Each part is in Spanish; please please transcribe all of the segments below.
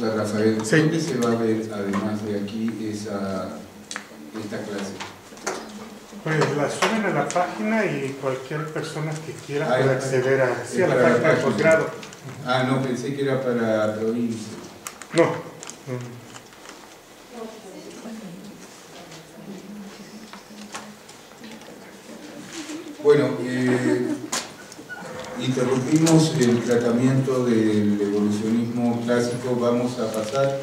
pregunta, Rafael. Sí. ¿Dónde se va a ver, además de aquí, esta clase? Pues la suben a la página y cualquier persona que quiera Ah, puede acceder a la para la página de página. posgrado. Ah, no, pensé que era para provincia. No. Bueno, interrumpimos el tratamiento del evolucionismo clásico. Vamos a pasar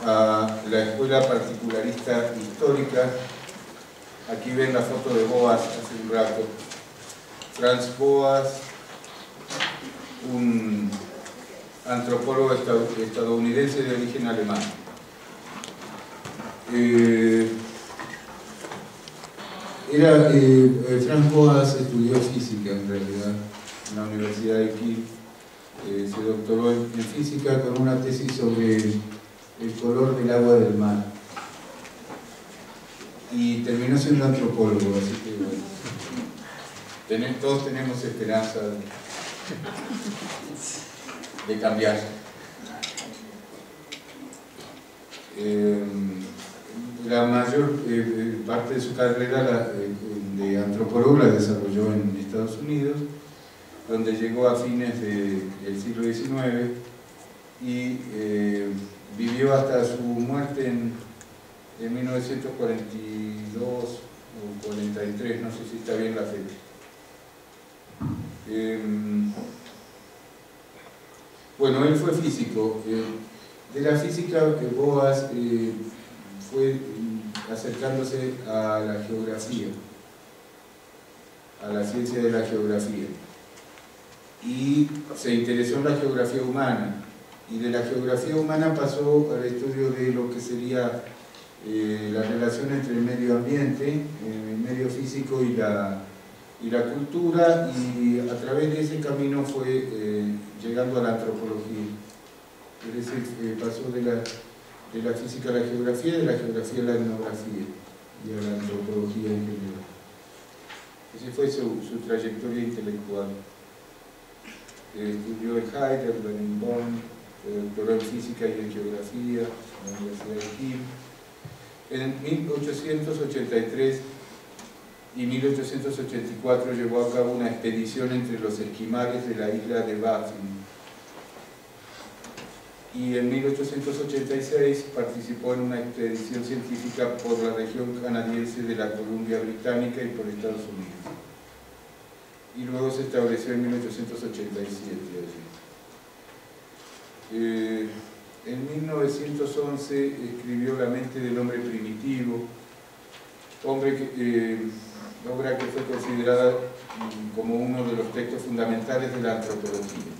a la escuela particularista histórica. Aquí ven la foto de Boas hace un rato. Franz Boas, un antropólogo estadounidense de origen alemán. Franz Boas estudió física en realidad en la Universidad de Kiel. Se doctoró en física con una tesis sobre el color del agua del mar. Y terminó siendo antropólogo, así que bueno, todos tenemos esperanza de cambiar. La mayor parte de su carrera de antropólogo la desarrolló en Estados Unidos, donde llegó a fines del siglo XIX y vivió hasta su muerte en 1942 o 43, no sé si está bien la fecha. Bueno, él fue físico. De la física, Boas fue acercándose a la geografía, a la ciencia de la geografía, y se interesó en la geografía humana, y de la geografía humana pasó al estudio de lo que sería la relación entre el medio ambiente, el medio físico y la cultura, y a través de ese camino fue llegando a la antropología. Es decir, pasó de la física a la geografía, de la geografía a la etnografía y a la antropología en general. Esa fue su trayectoria intelectual. Estudió en Heidelberg, en Bonn, se doctoró en física y en geografía en la Universidad de Kiel. En 1883 y 1884 llevó a cabo una expedición entre los esquimales de la isla de Baffin. Y en 1886 participó en una expedición científica por la región canadiense de la Columbia Británica y por Estados Unidos. Y luego se estableció en 1887 allí. En 1911 escribió La mente del hombre primitivo, obra que fue considerada como uno de los textos fundamentales de la antropología.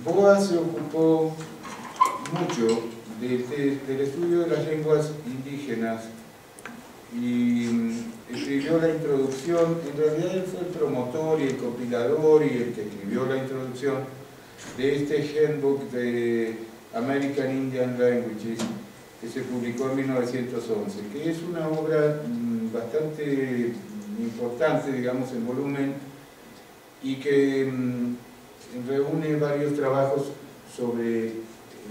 Boas se ocupó mucho del estudio de las lenguas indígenas y escribió la introducción. En realidad él fue el promotor y el compilador y el que escribió la introducción de este handbook de American Indian Languages, que se publicó en 1911, que es una obra bastante importante, digamos, en volumen, y que reúne varios trabajos sobre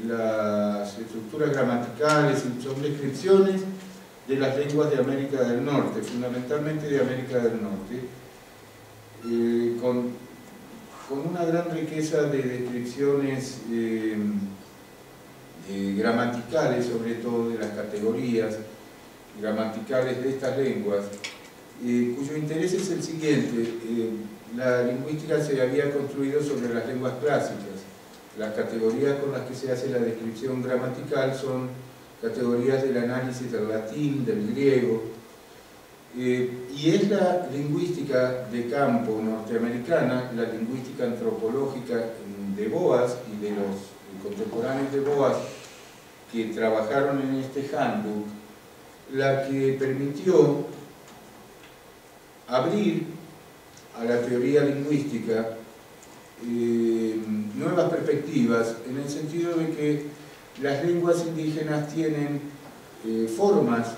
las estructuras gramaticales y son descripciones de las lenguas de América del Norte, fundamentalmente de América del Norte, con una gran riqueza de descripciones gramaticales, sobre todo de las categorías gramaticales de estas lenguas, cuyo interés es el siguiente. La lingüística se había construido sobre las lenguas clásicas. Las categorías con las que se hace la descripción gramatical son categorías del análisis del latín, del griego, y es la lingüística de campo norteamericana, la lingüística antropológica de Boas y de los contemporáneos de Boas que trabajaron en este handbook, la que permitió abrir a la teoría lingüística nuevas perspectivas, en el sentido de que las lenguas indígenas tienen formas,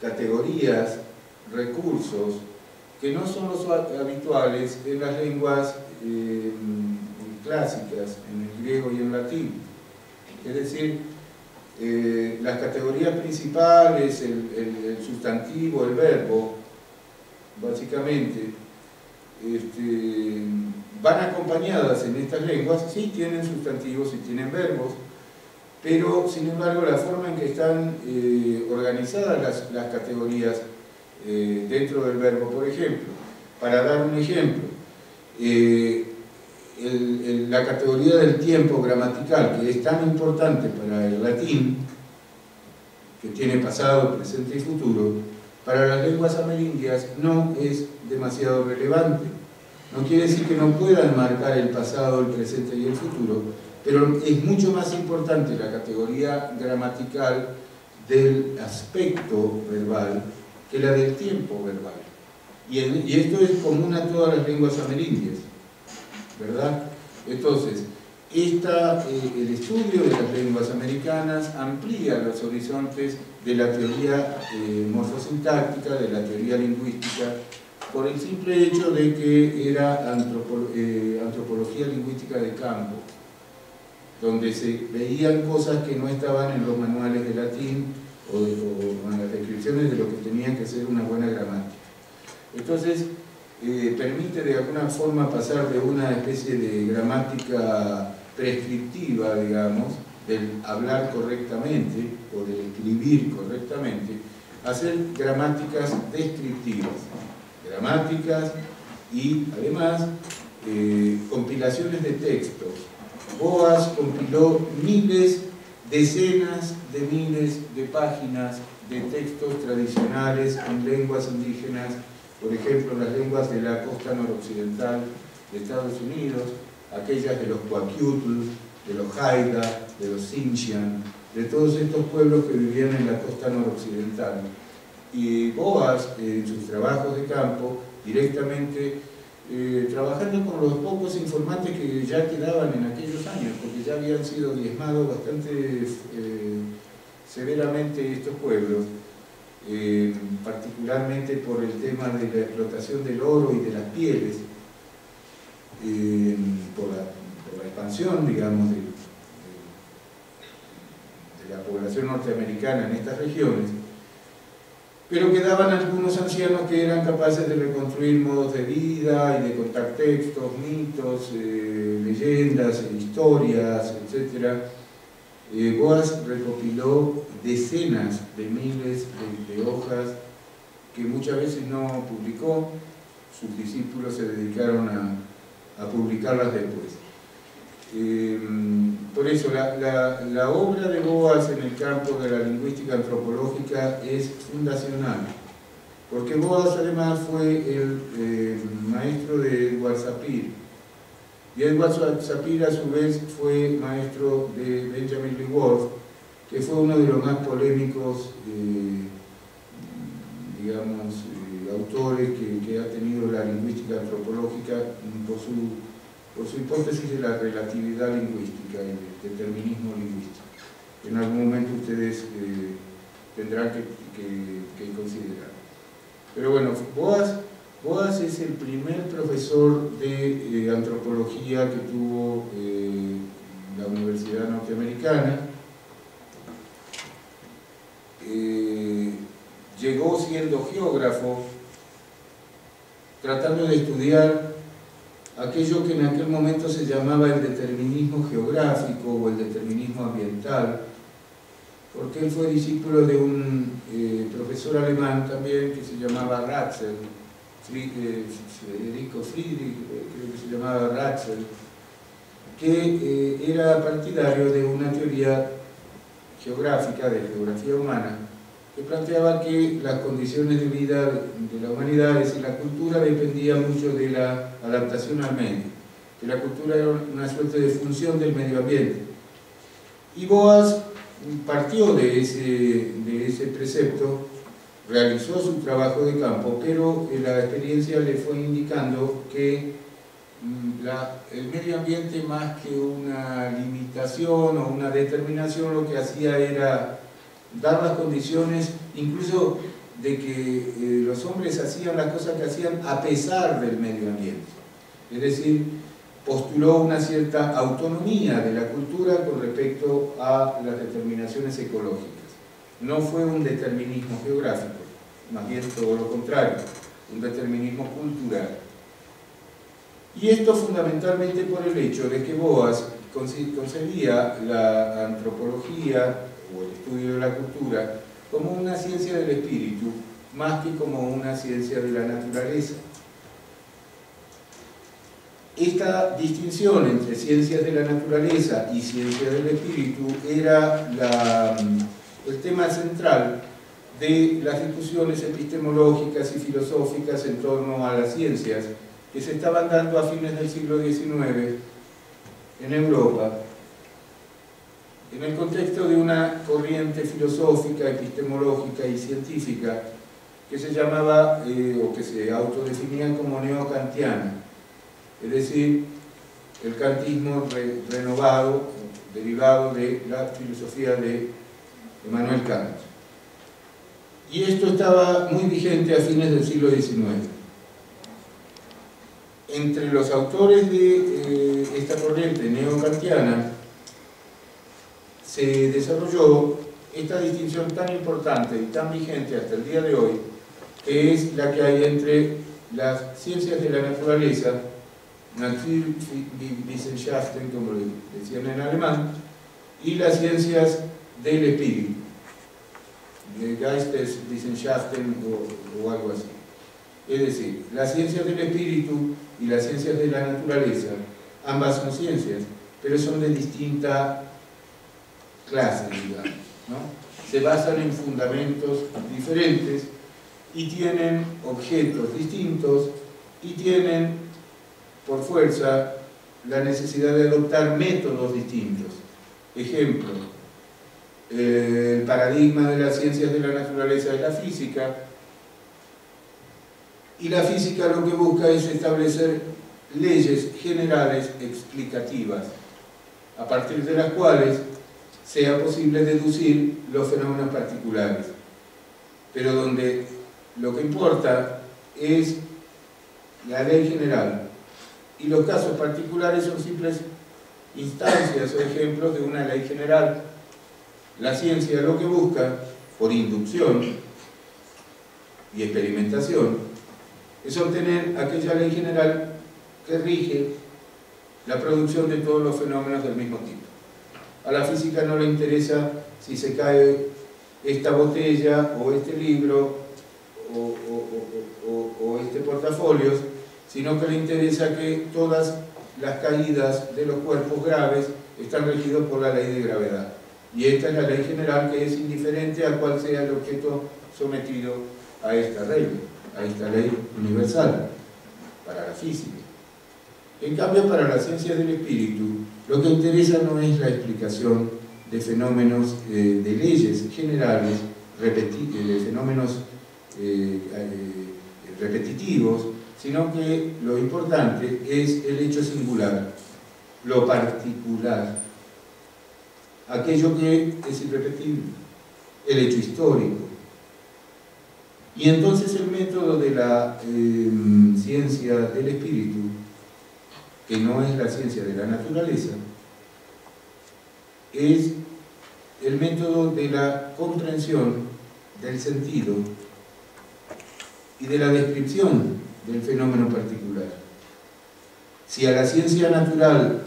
categorías, recursos que no son los habituales en las lenguas clásicas en el griego y en latín. Es decir, las categorías principales, el sustantivo, el verbo, básicamente, van acompañadas en estas lenguas, sí tienen sustantivos y tienen verbos, pero sin embargo la forma en que están organizadas las categorías dentro del verbo, por ejemplo, para dar un ejemplo, la categoría del tiempo gramatical, que es tan importante para el latín, que tiene pasado, presente y futuro, para las lenguas amerindias no es demasiado relevante. No quiere decir que no puedan marcar el pasado, el presente y el futuro, pero es mucho más importante la categoría gramatical del aspecto verbal que la del tiempo verbal. Y esto es común a todas las lenguas amerindias, ¿verdad? Entonces, el estudio de las lenguas americanas amplía los horizontes de la teoría morfosintáctica, de la teoría lingüística, por el simple hecho de que era antropología lingüística de campo, donde se veían cosas que no estaban en los manuales de latín o en las descripciones de lo que tenía que ser una buena gramática. Entonces, permite de alguna forma pasar de una especie de gramática prescriptiva, digamos, del hablar correctamente o del escribir correctamente, a hacer gramáticas descriptivas, gramáticas y además compilaciones de textos. Boas compiló decenas de miles de páginas de textos tradicionales en lenguas indígenas, por ejemplo, las lenguas de la costa noroccidental de Estados Unidos, aquellas de los Coaquiutl, de los Haida, de los Sinchian, de todos estos pueblos que vivían en la costa noroccidental. Y Boas, en sus trabajos de campo, directamente trabajando con los pocos informantes que ya quedaban en aquellos años, porque ya habían sido diezmados bastante severamente estos pueblos, particularmente por el tema de la explotación del oro y de las pieles, por la expansión, digamos, de la población norteamericana en estas regiones, pero quedaban algunos ancianos que eran capaces de reconstruir modos de vida y de contar textos, mitos, leyendas, historias, etc. Boas recopiló decenas de miles de hojas que muchas veces no publicó. Sus discípulos se dedicaron a publicarlas después. Por eso la obra de Boas en el campo de la lingüística antropológica es fundacional, porque Boas además fue el maestro de Edward Sapir, y Edward Sapir a su vez fue maestro de Benjamin Lee Whorf, que fue uno de los más polémicos digamos, autores que ha tenido la lingüística antropológica por su hipótesis de la relatividad lingüística y del determinismo lingüístico. En algún momento ustedes tendrán que considerar. Pero bueno, Boas es el primer profesor de antropología que tuvo la Universidad Norteamericana. Llegó siendo geógrafo, tratando de estudiar aquello que en aquel momento se llamaba el determinismo geográfico o el determinismo ambiental, porque él fue discípulo de un profesor alemán también que se llamaba Ratzel, Federico Friedrich, creo que se llamaba Ratzel, que era partidario de una teoría geográfica, de geografía humana, que planteaba que las condiciones de vida de la humanidad, es decir, la cultura, dependía mucho de la adaptación al medio, que la cultura era una suerte de función del medio ambiente. Y Boas partió de ese precepto, realizó su trabajo de campo, pero la experiencia le fue indicando que el medio ambiente, más que una limitación o una determinación, lo que hacía era dar las condiciones, incluso de que los hombres hacían las cosas que hacían a pesar del medio ambiente. Es decir, postuló una cierta autonomía de la cultura con respecto a las determinaciones ecológicas. No fue un determinismo geográfico, más bien todo lo contrario, un determinismo cultural. Y esto fundamentalmente por el hecho de que Boas concebía la antropología o el estudio de la cultura como una ciencia del espíritu más que como una ciencia de la naturaleza. Esta distinción entre ciencias de la naturaleza y ciencia del espíritu era el tema central de las discusiones epistemológicas y filosóficas en torno a las ciencias que se estaban dando a fines del siglo XIX en Europa, en el contexto de una corriente filosófica, epistemológica y científica que se llamaba, o que se autodefinía como neokantiana, es decir, el kantismo renovado, derivado de la filosofía de Immanuel Kant. Y esto estaba muy vigente a fines del siglo XIX. Entre los autores de esta corriente neokantiana se desarrolló esta distinción tan importante y tan vigente hasta el día de hoy, que es la que hay entre las ciencias de la naturaleza, Naturwissenschaften, como le decían en alemán, y las ciencias del espíritu, Geisteswissenschaften o algo así. Es decir, las ciencias del espíritu y las ciencias de la naturaleza, ambas son ciencias, pero son de distinta clase, digamos, ¿no? Se basan en fundamentos diferentes y tienen objetos distintos y tienen, por fuerza, la necesidad de adoptar métodos distintos. Ejemplo, el paradigma de las ciencias de la naturaleza es la física, y la física lo que busca es establecer leyes generales explicativas, a partir de las cuales sea posible deducir los fenómenos particulares, pero donde lo que importa es la ley general, y los casos particulares son simples instancias o ejemplos de una ley general. La ciencia lo que busca, por inducción y experimentación, es obtener aquella ley general que rige la producción de todos los fenómenos del mismo tipo. A la física no le interesa si se cae esta botella o este libro o este portafolios, sino que le interesa que todas las caídas de los cuerpos graves están regidos por la ley de gravedad. Y esta es la ley general, que es indiferente a cuál sea el objeto sometido a esta regla, a esta ley universal para la física. En cambio, para las ciencias del espíritu, lo que interesa no es la explicación de fenómenos, de leyes generales, de fenómenos repetitivos, sino que lo importante es el hecho singular, lo particular, aquello que es irrepetible, el hecho histórico. Y entonces el método de la ciencia del espíritu, que no es la ciencia de la naturaleza, es el método de la comprensión del sentido y de la descripción del fenómeno particular. Si a la ciencia natural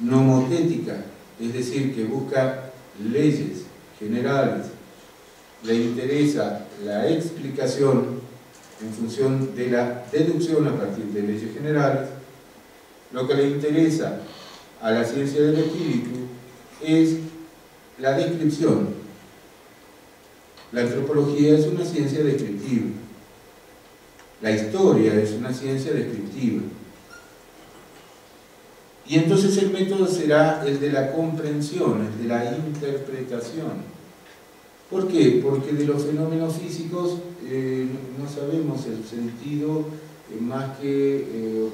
nomotética, es decir, que busca leyes generales, le interesa la explicación en función de la deducción a partir de leyes generales, lo que le interesa a la ciencia del espíritu es la descripción. La antropología es una ciencia descriptiva. La historia es una ciencia descriptiva. Y entonces el método será el de la comprensión, el de la interpretación. ¿Por qué? Porque de los fenómenos físicos no sabemos el sentido más que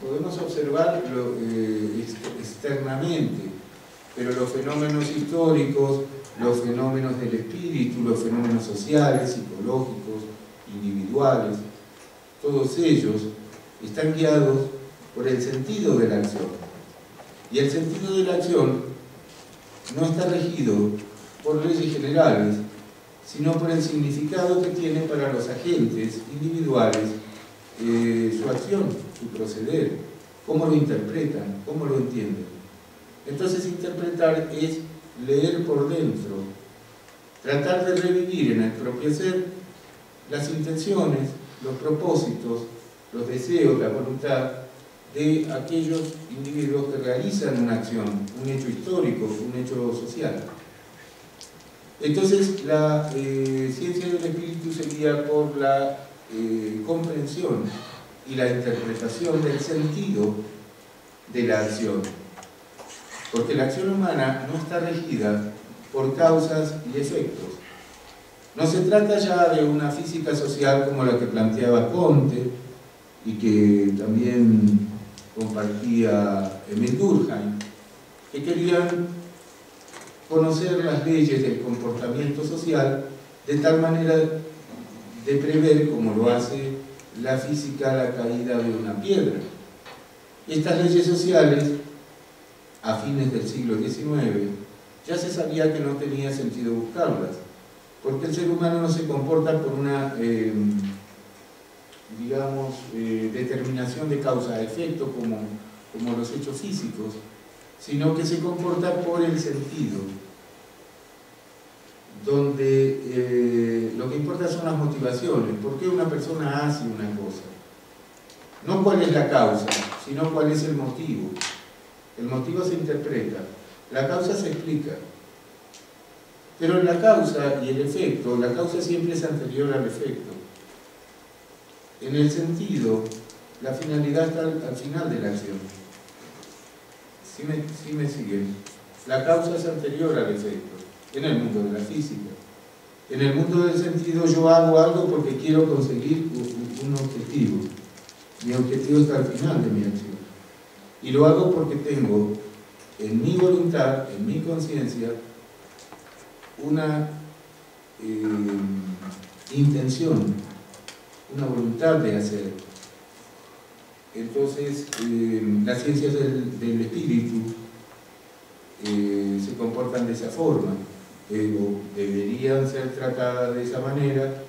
podemos observarlo externamente, pero los fenómenos históricos, los fenómenos del espíritu, los fenómenos sociales, psicológicos, individuales, todos ellos están guiados por el sentido de la acción. Y el sentido de la acción no está regido por leyes generales, sino por el significado que tiene para los agentes individuales su acción, su proceder, cómo lo interpretan, cómo lo entienden. Entonces interpretar es leer por dentro, tratar de revivir en el propio ser las intenciones, los propósitos, los deseos, la voluntad de aquellos individuos que realizan una acción, un hecho histórico, un hecho social. Entonces la ciencia del espíritu se guía por la comprensión y la interpretación del sentido de la acción, porque la acción humana no está regida por causas y efectos. No se trata ya de una física social como la que planteaba Comte y que también compartía Emil Durkheim, que querían conocer las leyes del comportamiento social de tal manera de prever, como lo hace la física, la caída de una piedra. Estas leyes sociales, a fines del siglo XIX, ya se sabía que no tenía sentido buscarlas, porque el ser humano no se comporta por una, digamos, determinación de causa-efecto como los hechos físicos, sino que se comporta por el sentido, donde lo que importa son las motivaciones. ¿Por qué una persona hace una cosa? No cuál es la causa, sino cuál es el motivo. El motivo se interpreta, la causa se explica. Pero en la causa y el efecto, la causa siempre es anterior al efecto. En el sentido, la finalidad está al final de la acción. ¿Sí me siguen? La causa es anterior al efecto, en el mundo de la física. En el mundo del sentido yo hago algo porque quiero conseguir un objetivo. Mi objetivo está al final de mi acción. Y lo hago porque tengo en mi voluntad, en mi conciencia, una intención, una voluntad de hacer. Entonces, las ciencias del espíritu se comportan de esa forma, o deberían ser tratadas de esa manera,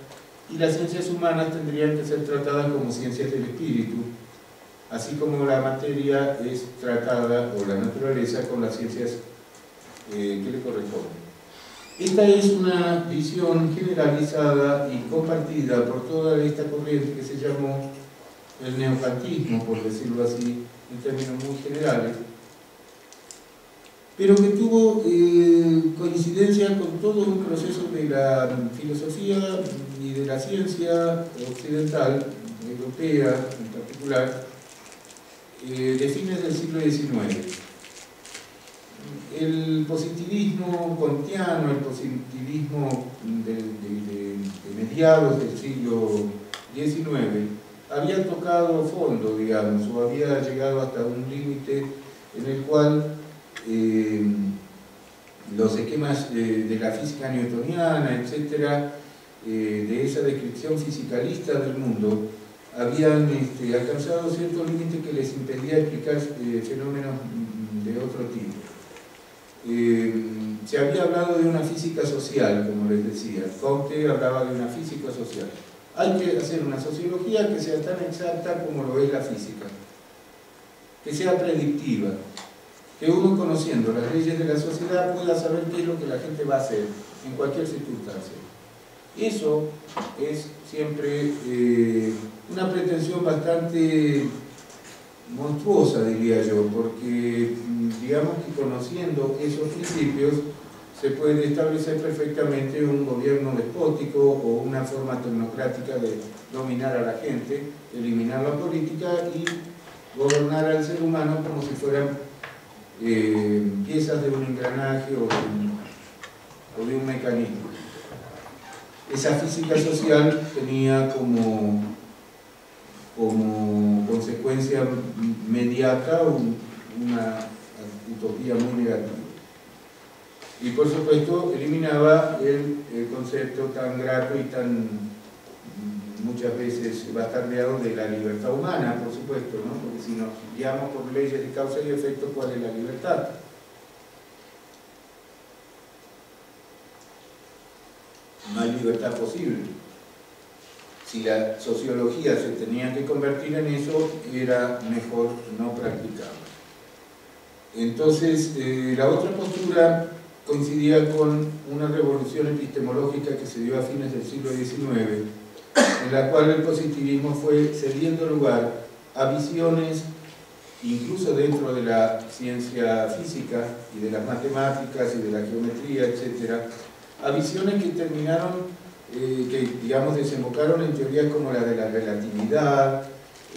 y las ciencias humanas tendrían que ser tratadas como ciencias del espíritu, así como la materia es tratada, o la naturaleza, con las ciencias que le corresponden. Esta es una visión generalizada y compartida por toda esta corriente que se llamó el neokantismo, por decirlo así, en términos muy generales, pero que tuvo coincidencia con todo un proceso de la filosofía y de la ciencia occidental, europea en particular, de fines del siglo XIX. El positivismo kantiano, el positivismo de mediados del siglo XIX, había tocado fondo, digamos, o había llegado hasta un límite en el cual los esquemas de la física newtoniana, etcétera, de esa descripción fisicalista del mundo, habían alcanzado cierto límite que les impedía explicar fenómenos de otro tipo. Se había hablado de una física social, como les decía. Comte hablaba de una física social. Hay que hacer una sociología que sea tan exacta como lo es la física, que sea predictiva, que uno, conociendo las leyes de la sociedad, pueda saber qué es lo que la gente va a hacer en cualquier circunstancia. Eso es siempre una pretensión bastante monstruosa, diría yo, porque digamos que conociendo esos principios se puede establecer perfectamente un gobierno despótico o una forma tecnocrática de dominar a la gente, eliminar la política y gobernar al ser humano como si fueran piezas de un engranaje o de un mecanismo. Esa física social tenía como consecuencia inmediata una utopía muy negativa. Y por supuesto eliminaba el concepto tan grato y tan muchas veces bastardeado de la libertad humana, por supuesto, ¿no? Porque si nos guiamos por leyes de causa y efecto, ¿cuál es la libertad? No hay libertad posible. Si la sociología se tenía que convertir en eso, era mejor no practicarla. Entonces, la otra postura coincidía con una revolución epistemológica que se dio a fines del siglo XIX, en la cual el positivismo fue cediendo lugar a visiones, incluso dentro de la ciencia física y de las matemáticas y de la geometría, etc., a visiones que terminaron, que digamos desembocaron en teorías como la de la relatividad,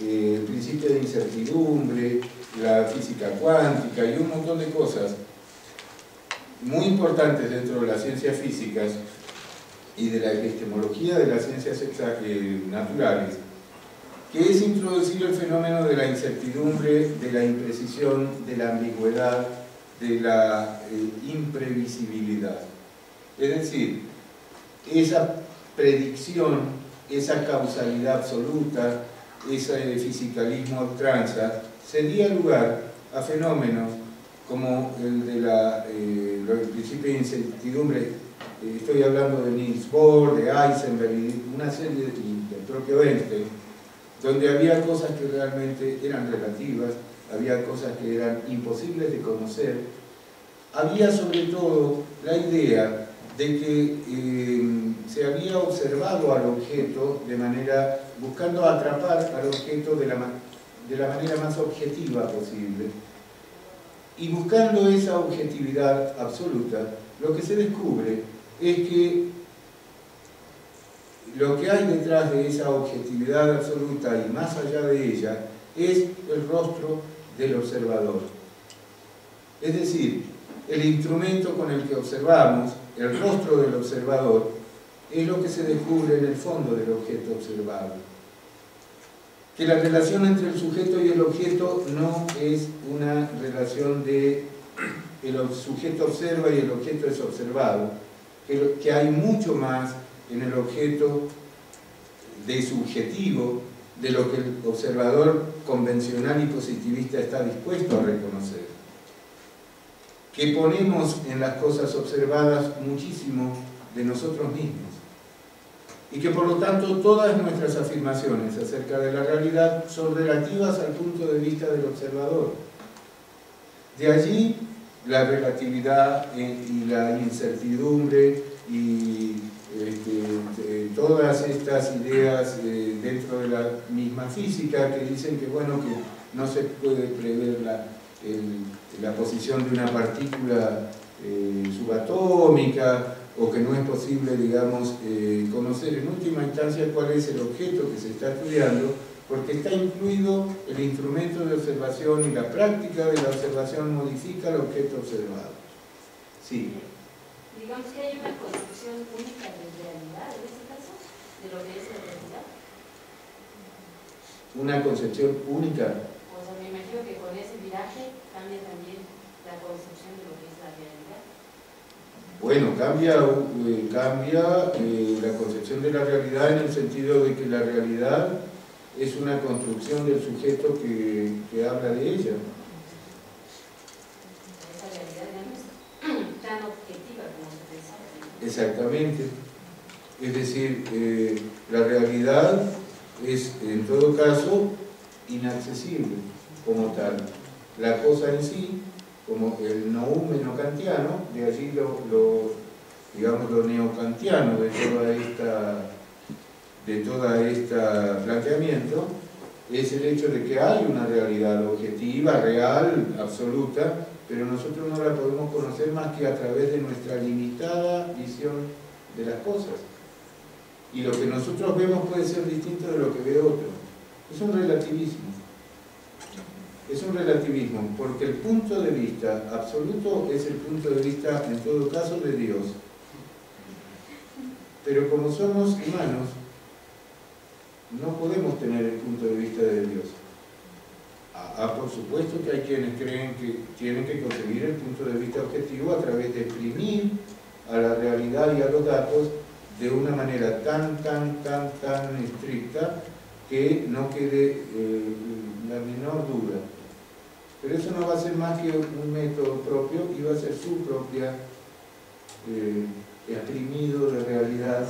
el principio de incertidumbre, la física cuántica y un montón de cosas muy importantes dentro de las ciencias físicas y de la epistemología de las ciencias naturales, que es introducir el fenómeno de la incertidumbre, de la imprecisión, de la ambigüedad, de la imprevisibilidad. Es decir, esa predicción, esa causalidad absoluta, ese fisicalismo a ultranza, cedía lugar a fenómenos como el de el principio de incertidumbre. Estoy hablando de Niels Bohr, de Heisenberg y una serie del propio Einstein, donde había cosas que realmente eran relativas, había cosas que eran imposibles de conocer. Había sobre todo la idea de que se había observado al objeto de manera, buscando atrapar al objeto de la manera más objetiva posible. Y buscando esa objetividad absoluta, lo que se descubre es que lo que hay detrás de esa objetividad absoluta y más allá de ella es el rostro del observador. Es decir, el instrumento con el que observamos, el rostro del observador, es lo que se descubre en el fondo del objeto observado. Que la relación entre el sujeto y el objeto no es una relación de el sujeto observa y el objeto es observado, que hay mucho más en el objeto de subjetivo de lo que el observador convencional y positivista está dispuesto a reconocer. Que ponemos en las cosas observadas muchísimo de nosotros mismos. Y que por lo tanto todas nuestras afirmaciones acerca de la realidad son relativas al punto de vista del observador. De allí la relatividad y la incertidumbre y todas estas ideas dentro de la misma física que dicen que, bueno, que no se puede prever la posición de una partícula subatómica, o que no es posible, digamos, conocer en última instancia cuál es el objeto que se está estudiando, porque está incluido el instrumento de observación y la práctica de la observación modifica el objeto observado. Sí. Digamos que hay una concepción única de realidad, en este caso, de lo que es la realidad. Una concepción única. O sea, me imagino que con ese viraje cambia también la concepción de lo que es la realidad. Bueno, cambia la concepción de la realidad en el sentido de que la realidad es una construcción del sujeto que habla de ella. Esa realidad ya no es tan objetiva como se pensaba. Exactamente. Es decir, la realidad es, en todo caso, inaccesible como tal. La cosa en sí, como el noúmeno kantiano, de allí digamos, lo neokantiano de toda esta planteamiento, es el hecho de que hay una realidad objetiva, real, absoluta, pero nosotros no la podemos conocer más que a través de nuestra limitada visión de las cosas. Y lo que nosotros vemos puede ser distinto de lo que ve otro. Es un relativismo. Es un relativismo, porque el punto de vista absoluto es el punto de vista, en todo caso, de Dios. Pero como somos humanos, no podemos tener el punto de vista de Dios. Por supuesto que hay quienes creen que tienen que conseguir el punto de vista objetivo a través de exprimir a la realidad y a los datos de una manera tan estricta que no quede la menor duda. Pero eso no va a ser más que un método propio y va a ser su propia exprimido de realidad,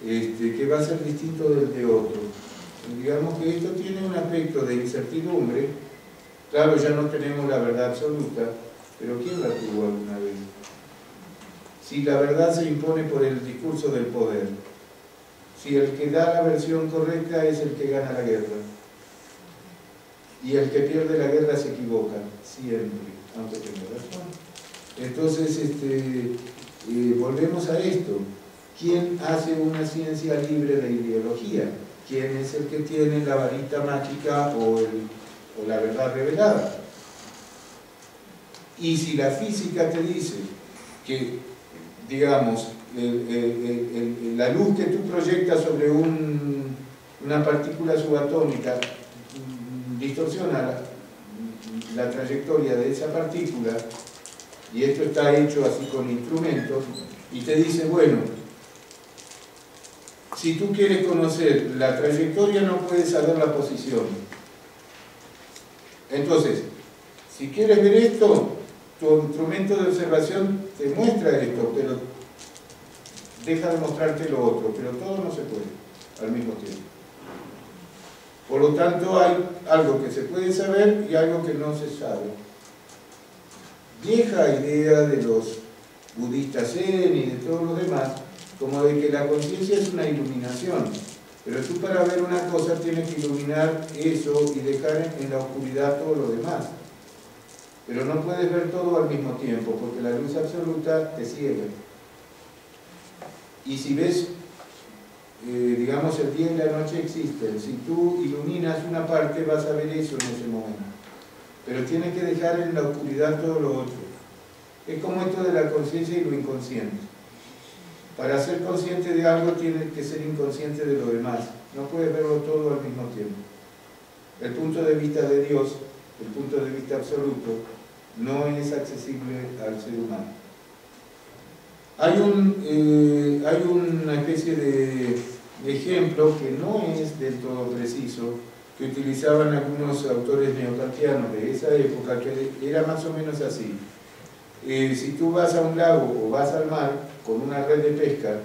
que va a ser distinto del de otro. Digamos que esto tiene un aspecto de incertidumbre. Claro, ya no tenemos la verdad absoluta, pero ¿quién la tuvo alguna vez? Si la verdad se impone por el discurso del poder, si el que da la versión correcta es el que gana la guerra, y el que pierde la guerra se equivoca, siempre, aunque tenga razón. Entonces, volvemos a esto. ¿Quién hace una ciencia libre de ideología? ¿Quién es el que tiene la varita mágica o la verdad revelada? Y si la física te dice que, digamos, la luz que tú proyectas sobre una partícula subatómica distorsiona la trayectoria de esa partícula, y esto está hecho así con instrumentos, y te dice, bueno, si tú quieres conocer la trayectoria no puedes saber la posición. Entonces, si quieres ver esto, tu instrumento de observación te muestra esto, pero deja de mostrarte lo otro, pero todo no se puede al mismo tiempo. Por lo tanto, hay algo que se puede saber y algo que no se sabe. Vieja idea de los budistas zen y de todos los demás, como de que la conciencia es una iluminación, pero tú para ver una cosa tienes que iluminar eso y dejar en la oscuridad todo lo demás. Pero no puedes ver todo al mismo tiempo, porque la luz absoluta te ciega. Y si ves, digamos, el día y la noche existen, si tú iluminas una parte vas a ver eso en ese momento. Pero tienes que dejar en la oscuridad todo lo otro. Es como esto de la conciencia y lo inconsciente. Para ser consciente de algo tienes que ser inconsciente de lo demás. No puedes verlo todo al mismo tiempo. El punto de vista de Dios, el punto de vista absoluto, no es accesible al ser humano. Hay una especie de ejemplo que no es del todo preciso, que utilizaban algunos autores neokantianos de esa época, que era más o menos así. Si tú vas a un lago o vas al mar con una red de pesca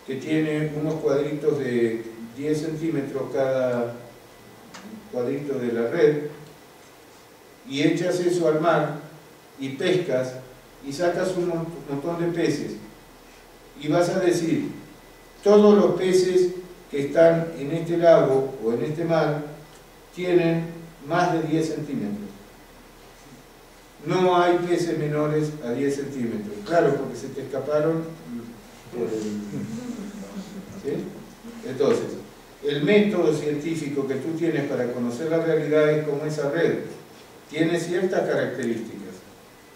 que tiene unos cuadritos de 10 centímetros cada cuadrito de la red, y echas eso al mar y pescas y sacas un montón de peces, y vas a decir, todos los peces que están en este lago o en este mar tienen más de 10 centímetros. No hay peces menores a 10 centímetros. Claro, porque se te escaparon por el... ¿Sí? Entonces, el método científico que tú tienes para conocer la realidad es como esa red. Tiene ciertas características.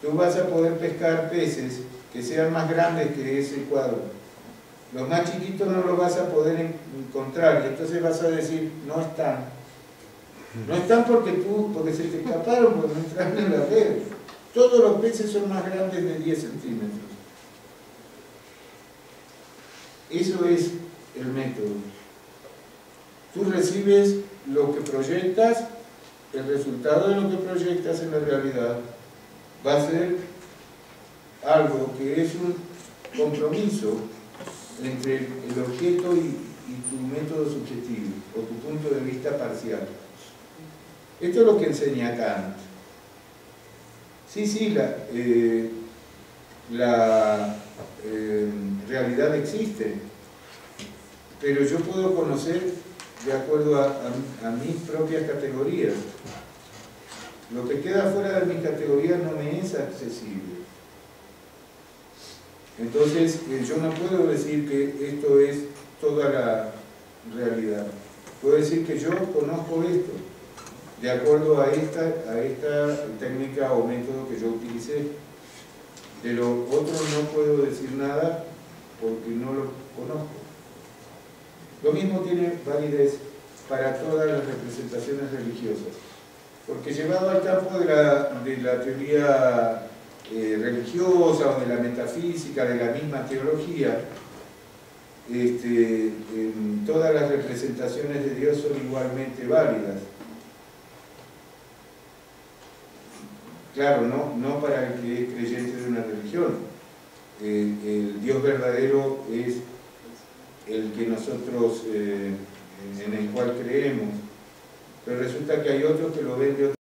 Tú vas a poder pescar peces que sean más grandes que ese cuadro. Los más chiquitos no los vas a poder encontrar, y entonces vas a decir, no están. No están porque se te escaparon, porque no entraron en la red. Todos los peces son más grandes de 10 centímetros. Eso es el método. Tú recibes lo que proyectas, el resultado de lo que proyectas en la realidad va a ser algo que es un compromiso entre el objeto y tu método subjetivo, o tu punto de vista parcial. Esto es lo que enseña Kant. Sí, la realidad existe, pero yo puedo conocer de acuerdo a mis propias categorías. Lo que queda fuera de mis categorías no me es accesible. Entonces, yo no puedo decir que esto es toda la realidad. Puedo decir que yo conozco esto, de acuerdo a esta técnica o método que yo utilicé. De lo otro no puedo decir nada porque no lo conozco. Lo mismo tiene validez para todas las representaciones religiosas, porque llevado al campo de la teoría religiosa o de la metafísica, de la misma teología, todas las representaciones de Dios son igualmente válidas. Claro, no para el que es creyente de una religión. El Dios verdadero es el que nosotros, en el cual creemos, pero resulta que hay otros que lo ven de otra